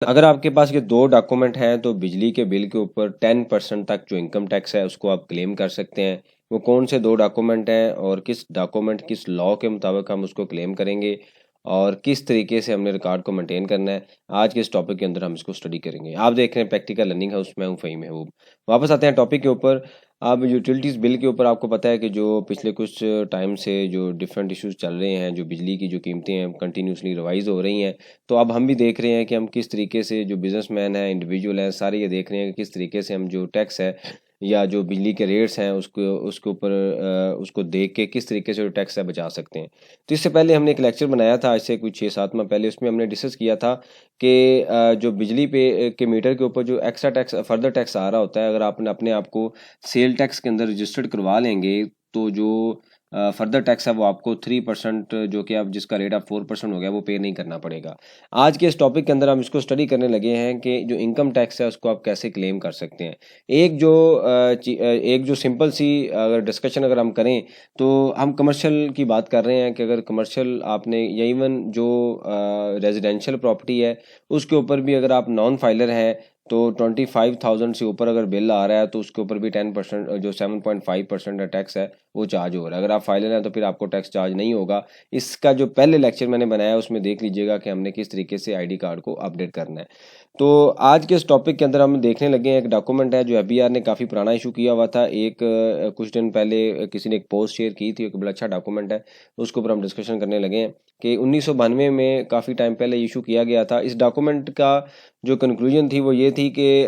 अगर आपके पास ये 2 डॉक्यूमेंट हैं तो बिजली के बिल के ऊपर 10% तक जो इनकम टैक्स है उसको आप क्लेम कर सकते हैं। वो कौन से 2 डॉक्यूमेंट हैं और किस डॉक्यूमेंट किस लॉ के मुताबिक हम उसको क्लेम करेंगे और किस तरीके से हमने रिकॉर्ड को मेंटेन करना है, आज के इस टॉपिक के अंदर हम इसको स्टडी करेंगे। आप देख रहे हैं प्रैक्टिकल लर्निंग हाउस, मैं हूँ फ़हीम महबूब। वापस आते हैं टॉपिक के ऊपर। अब यूटिलिटीज़ बिल के ऊपर आपको पता है कि जो पिछले कुछ टाइम से जो डिफरेंट इश्यूज़ चल रहे हैं, जो बिजली की जो कीमतें हैं कंटिन्यूसली रिवाइज़ हो रही हैं। तो अब हम भी देख रहे हैं कि हम किस तरीके से जो बिजनेसमैन हैं, इंडिविजुअल हैं, सारे ये देख रहे हैं कि किस तरीके से हम जो टैक्स है या जो बिजली के रेट्स हैं उसको उसके ऊपर उसको देख के किस तरीके से जो टैक्स है बचा सकते हैं। तो इससे पहले हमने एक लेक्चर बनाया था आज से कुछ 6-7 माह पहले, उसमें हमने डिस्कस किया था कि जो बिजली पे के मीटर के ऊपर जो एक्स्ट्रा टैक्स फर्दर टैक्स आ रहा होता है, अगर आपने अपने आप को सेल टैक्स के अंदर रजिस्टर्ड करवा लेंगे तो जो फर्दर टैक्स है वो आपको 3% जो कि अब जिसका रेट अब 4% हो गया वो पे नहीं करना पड़ेगा। आज के इस टॉपिक के अंदर हम इसको स्टडी करने लगे हैं कि जो इनकम टैक्स है उसको आप कैसे क्लेम कर सकते हैं। एक जो सिंपल सी अगर डिस्कशन अगर हम करें तो हम कमर्शियल की बात कर रहे हैं कि अगर कमर्शियल आपने या इवन जो रेजिडेंशियल प्रॉपर्टी है उसके ऊपर भी अगर आप नॉन फाइलर हैं तो 25,000 से ऊपर अगर बिल आ रहा है तो उसके ऊपर भी 10% जो 7.5% टैक्स है वो चार्ज हो रहा है। अगर आप फाइलर हैं तो फिर आपको टैक्स चार्ज नहीं होगा। इसका जो पहले लेक्चर मैंने बनाया उसमें देख लीजिएगा कि हमने किस तरीके से आईडी कार्ड को अपडेट करना है। तो आज के इस टॉपिक के अंदर हम देखने लगे हैं, एक डॉक्यूमेंट है जो एफबीआर ने काफ़ी पुराना इशू किया हुआ था। कुछ दिन पहले किसी ने एक पोस्ट शेयर की थी, एक बड़ा अच्छा डॉक्यूमेंट है, उसके ऊपर हम डिस्कशन करने लगे हैं कि 1992 में काफ़ी टाइम पहले इशू किया गया था। इस डॉक्यूमेंट का जो कंक्लूजन थी वो ये थी कि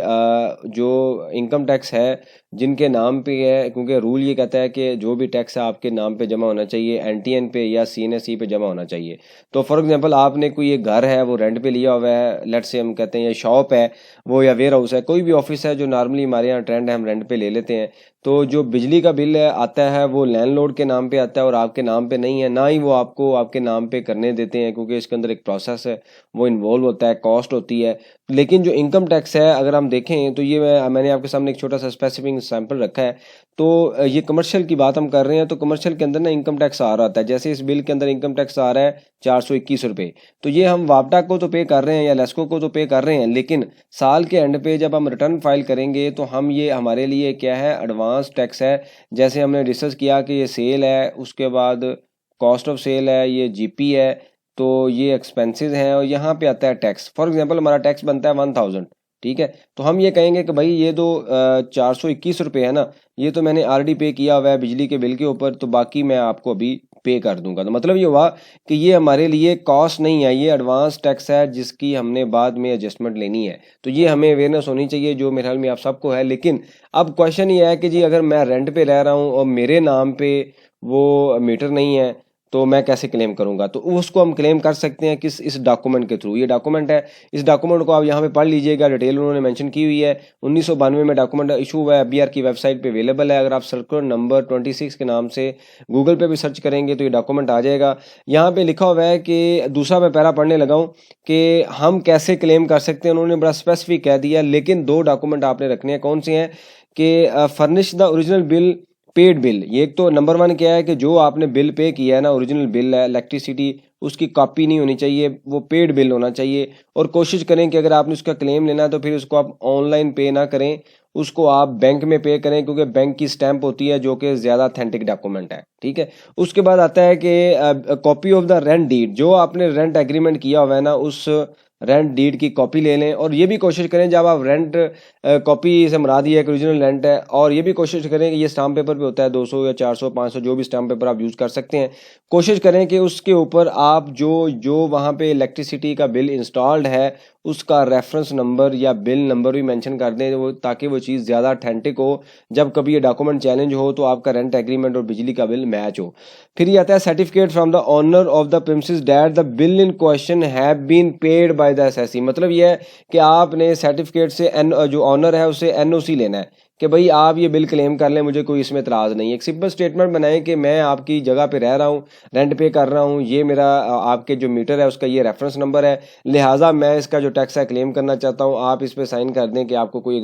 जो इनकम टैक्स है जिनके नाम पे है, क्योंकि रूल ये कहता है कि जो भी टैक्स है आपके नाम पे जमा होना चाहिए, एनटीएन पे या सीएनएसई पे जमा होना चाहिए। तो फॉर एग्जांपल आपने कोई एक घर है वो रेंट पे लिया हुआ है, लेट्स से हम कहते हैं ये शॉप है वो, या वेयर हाउस है, कोई भी ऑफिस है जो नॉर्मली हमारे यहाँ ट्रेंड है हम रेंट पे ले लेते हैं। तो जो बिजली का बिल है आता है वो लैंडलॉर्ड के नाम पे आता है और आपके नाम पे नहीं है, ना ही वो आपको आपके नाम पे करने देते हैं, क्योंकि इसके अंदर एक प्रोसेस है वो इन्वॉल्व होता है, कॉस्ट होती है। लेकिन जो इनकम टैक्स है अगर हम देखें तो ये मैंने आपके सामने एक छोटा सा स्पेसिफिक सैंपल रखा है। तो ये कमर्शियल की बात हम कर रहे हैं, तो कमर्शियल के अंदर ना इनकम टैक्स आ रहा होता है। जैसे इस बिल के अंदर इनकम टैक्स आ रहा है 421 रुपये, तो ये हम वापडा को तो पे कर रहे हैं या लेस्को को तो पे कर रहे हैं, लेकिन साल के एंड पे जब हम रिटर्न फाइल करेंगे तो हम ये हमारे लिए क्या है, एडवांस टैक्स है। जैसे हमने डिस्कस किया कि ये सेल है, उसके बाद कॉस्ट ऑफ सेल है, ये जीपी है, तो ये एक्सपेंसेस हैं और यहाँ पे आता है टैक्स। फॉर एग्जांपल हमारा टैक्स बनता है 1000, ठीक है, तो हम ये कहेंगे कि भाई ये तो 421 रुपये है ना, ये तो मैंने ऑलरेडी पे किया हुआ है बिजली के बिल के ऊपर, तो बाकी मैं आपको अभी पे कर दूंगा। तो मतलब ये हुआ कि ये हमारे लिए कॉस्ट नहीं है, ये एडवांस टैक्स है जिसकी हमने बाद में एडजस्टमेंट लेनी है। तो ये हमें अवेयरनेस होनी चाहिए, जो मेरे ख्याल में आप सबको है। लेकिन अब क्वेश्चन ये है कि जी अगर मैं रेंट पे रह रहा हूँ और मेरे नाम पे वो मीटर नहीं है तो मैं कैसे क्लेम करूंगा? तो उसको हम क्लेम कर सकते हैं किस, इस डॉक्यूमेंट के थ्रू। ये डॉक्यूमेंट है, इस डॉक्यूमेंट को आप यहाँ पे पढ़ लीजिएगा, डिटेल उन्होंने मेंशन की हुई है। 1992 में डॉक्यूमेंट इशू हुआ है, एफबीआर की वेबसाइट पे अवेलेबल है। अगर आप सर्कुलर नंबर 26 के नाम से गूगल पे भी सर्च करेंगे तो ये डॉक्यूमेंट आ जाएगा। यहाँ पे लिखा हुआ है कि दूसरा मैं पैरा पढ़ने लगा हूँ कि हम कैसे क्लेम कर सकते हैं। उन्होंने बड़ा स्पेसिफिक कह दिया, लेकिन 2 डॉक्यूमेंट आपने रखने हैं। कौन से हैं कि furnish the original bill, paid bill. ये एक तो नंबर 1 क्या है कि जो आपने बिल पे किया है ना, ओरिजिनल बिल है इलेक्ट्रिसिटी, उसकी कॉपी नहीं होनी चाहिए, वो पेड बिल होना चाहिए। और कोशिश करें कि अगर आपने उसका क्लेम लेना है तो फिर उसको आप ऑनलाइन पे ना करें, उसको आप बैंक में पे करें, क्योंकि बैंक की स्टैंप होती है जो कि ज़्यादा अथेंटिक डॉक्यूमेंट है, ठीक है। उसके बाद आता है कि copy of the rent deed, जो आपने रेंट एग्रीमेंट किया हुआ है ना उस रेंट डीड की कॉपी ले लें। और ये भी कोशिश करें जब आप रेंट कॉपी से मरा दी है कि ओरिजिनल रेंट है, और ये भी कोशिश करें कि ये स्टाम्प पेपर पे होता है 200 या 400 500 जो भी स्टाम्प पेपर आप यूज़ कर सकते हैं, कोशिश करें कि उसके ऊपर आप जो जो वहाँ पे इलेक्ट्रिसिटी का बिल इंस्टॉल्ड है उसका रेफरेंस नंबर या बिल नंबर भी मेंशन कर दें, वो ताकि वो चीज़ ज़्यादा अथेंटिक हो। जब कभी ये डॉक्यूमेंट चैलेंज हो तो आपका रेंट एग्रीमेंट और बिजली का बिल मैच हो। फिर ये आता है certificate from the owner of the premises that the bill in question have been paid by the SSC. मतलब ये है कि आपने सर्टिफिकेट से जो ऑनर है उसे एनओसी लेना है कि भाई आप ये बिल क्लेम कर लें, मुझे कोई इसमें एतराज़ नहीं है। एक सिंपल स्टेटमेंट बनाएं कि मैं आपकी जगह पे रह रहा हूँ, रेंट पे कर रहा हूँ, ये मेरा आपके जो मीटर है उसका ये रेफरेंस नंबर है, लिहाजा मैं इसका जो टैक्स है क्लेम करना चाहता हूँ। आप इस पर साइन कर दें कि आपको कोई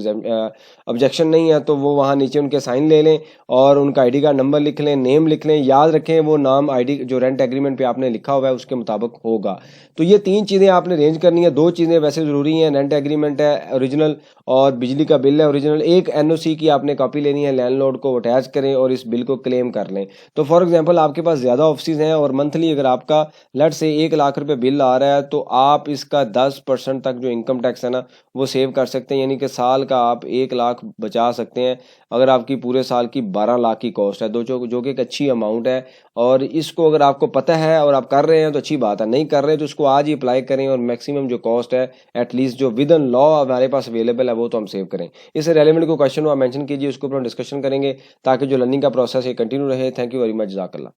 ऑब्जेक्शन नहीं है, तो वो वहाँ नीचे उनके साइन ले लें और उनका आईडी कार्ड नंबर लिख लें, नेम लिख लें। याद रखें वो नाम आईडी जो रेंट एग्रीमेंट पे आपने लिखा हुआ है उसके मुताबिक होगा। तो ये 3 चीज़ें आपने अरेंज करनी है। 2 चीज़ें वैसे ज़रूरी हैं, रेंट एग्रीमेंट है ओरिजिनल और बिजली का बिल है ओरिजिनल। एक एनओसी की आपने कॉपी लेनी है, लैंडलॉर्ड को अटैच करें और इस बिल को क्लेम कर लें। तो फॉर एग्जांपल आपके पास ज़्यादा ऑफिस हैं और मंथली अगर आपका लेट से 1 लाख रुपए बिल आ रहा है, तो आप इसका 10% तक जो इनकम टैक्स है ना वो सेव कर सकते हैं। यानी कि साल का आप 1 लाख बचा सकते हैं अगर आपकी पूरे साल की 12 लाख की कॉस्ट है, जो कि एक अच्छी अमाउंट है। और इसको अगर आपको पता है और आप कर रहे हैं तो अच्छी बात है, नहीं कर रहे तो इसको आज ही अप्लाई करें और मैक्सिमम जो कॉस्ट है एटलीस्ट जो विद इन लॉ हमारे पास अवेलेबल है वो तो हम सेव करें। इससे रेलेवेंट कोई क्वेश्चन हो आप मेंशन कीजिए, उसको ऊपर हम डिस्कशन करेंगे ताकि जो लर्निंग का प्रोसेस है कंटिन्यू रहे। थैंक यू वेरी मच, जज़ाकल्लाह।